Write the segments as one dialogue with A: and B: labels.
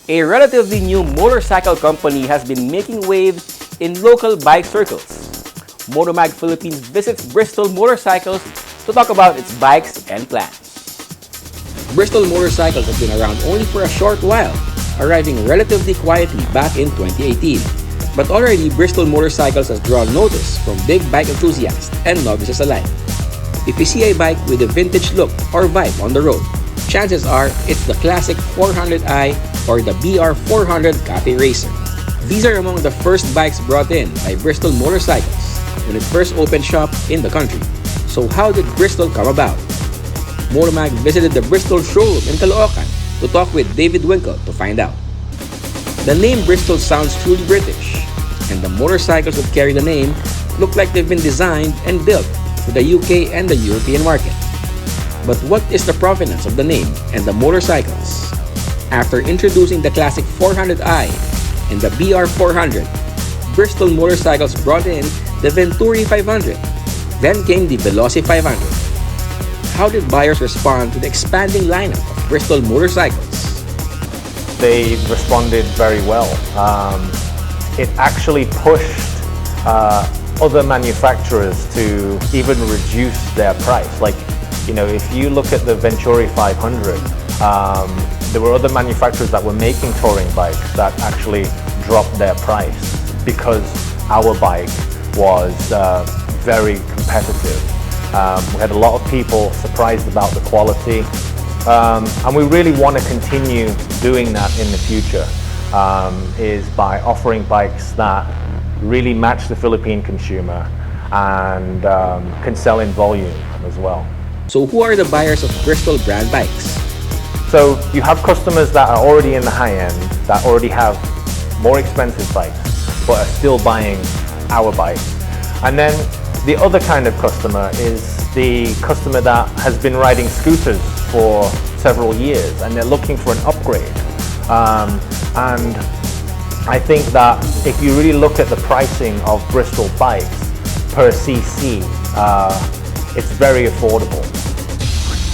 A: A relatively new motorcycle company has been making waves in local bike circles. MOTOMAG Philippines visits Bristol Motorcycles to talk about its bikes and plans. Bristol Motorcycles has been around only for a short while, arriving relatively quietly back in 2018. But already Bristol Motorcycles has drawn notice from big bike enthusiasts and novices alike. If you see a bike with a vintage look or vibe on the road, chances are it's the classic 400i or the BR400 Cafe Racer. These are among the first bikes brought in by Bristol Motorcycles when it first opened shop in the country. So how did Bristol come about? MOTOMAG visited the Bristol showroom in Caloocan to talk with David Winkle to find out. The name Bristol sounds truly British, and the motorcycles that carry the name look like they've been designed and built for the UK and the European market. But what is the provenance of the name and the motorcycles? After introducing the classic 400i and the BR400, Bristol Motorcycles brought in the Venturi 500. Then came the Veloci 500. How did buyers respond to the expanding lineup of Bristol Motorcycles?
B: They responded very well. It actually pushed other manufacturers to even reduce their price. Like, you know, if you look at the Venturi 500, there were other manufacturers that were making touring bikes that actually dropped their price because our bike was very competitive. We had a lot of people surprised about the quality, and we really want to continue doing that in the future, is by offering bikes that really match the Philippine consumer and can sell in volume as well.
A: So who are the buyers of Bristol brand bikes?
B: So you have customers that are already in the high end, that already have more expensive bikes, but are still buying our bikes. And then the other kind of customer is the customer that has been riding scooters for several years and they're looking for an upgrade. And I think that if you really look at the pricing of Bristol bikes per cc, it's very affordable.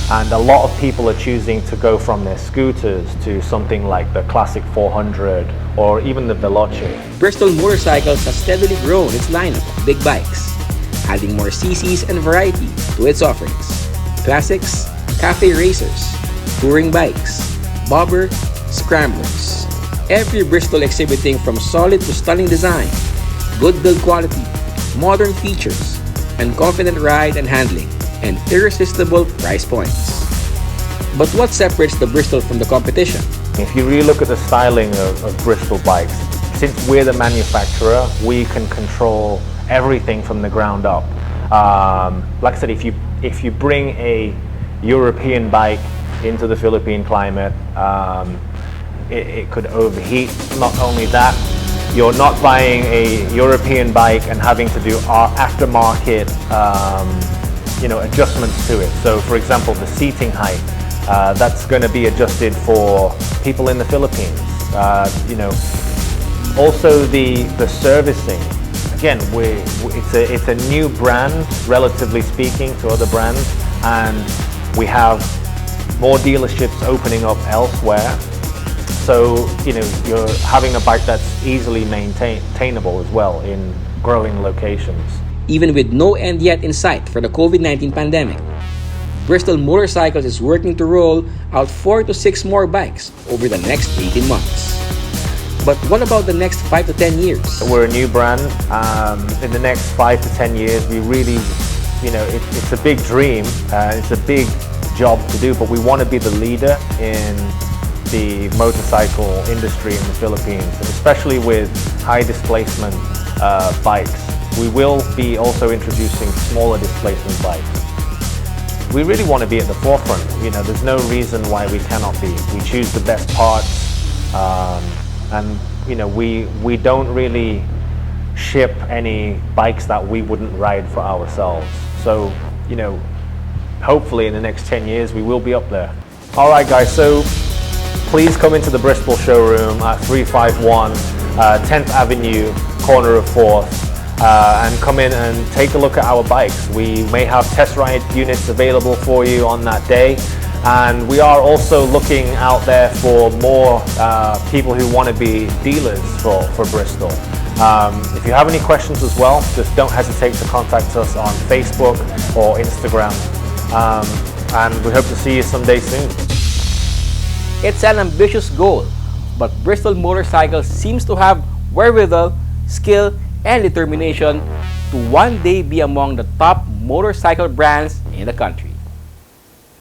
B: And a lot of people are choosing to go from their scooters to something like the classic 400 or even the Veloci.
A: Bristol Motorcycles has steadily grown its lineup of big bikes, adding more CCs and variety to its offerings. Classics, cafe racers, touring bikes, bobber, scramblers. Every Bristol exhibiting from solid to stunning design, good build quality, modern features, and confident ride and handling, and irresistible price points. But what separates the Bristol from the competition?
B: If you really look at the styling of Bristol bikes, since we're the manufacturer, we can control everything from the ground up. Like I said, if you bring a European bike into the Philippine climate, it could overheat. Not only that, you're not buying a European bike and having to do aftermarket adjustments to it. So for example, the seating height, that's going to be adjusted for people in the Philippines. Also the servicing. Again, it's a new brand, relatively speaking, to other brands, and we have more dealerships opening up elsewhere. So, you're having a bike that's easily maintainable as well in growing locations.
A: Even with no end yet in sight for the COVID-19 pandemic, Bristol Motorcycles is working to roll out 4 to 6 more bikes over the next 18 months. But what about the next 5 to 10 years?
B: We're a new brand. In the next 5 to 10 years, we really, it's a big dream. It's a big job to do, but we want to be the leader in the motorcycle industry in the Philippines, and especially with high displacement bikes. We will be also introducing smaller displacement bikes. We really want to be at the forefront. There's no reason why we cannot be. We choose the best parts, and we don't really ship any bikes that we wouldn't ride for ourselves. So, hopefully in the next 10 years we will be up there. All right, guys. So please come into the Bristol showroom at 351 10th Avenue, corner of 4th. And come in and take a look at our bikes. We may have test ride units available for you on that day. And we are also looking out there for more people who want to be dealers for Bristol. If you have any questions as well, just don't hesitate to contact us on Facebook or Instagram. And we hope to see you someday soon.
A: It's an ambitious goal, but Bristol Motorcycles seems to have wherewithal, skill, and determination to one day be among the top motorcycle brands in the country.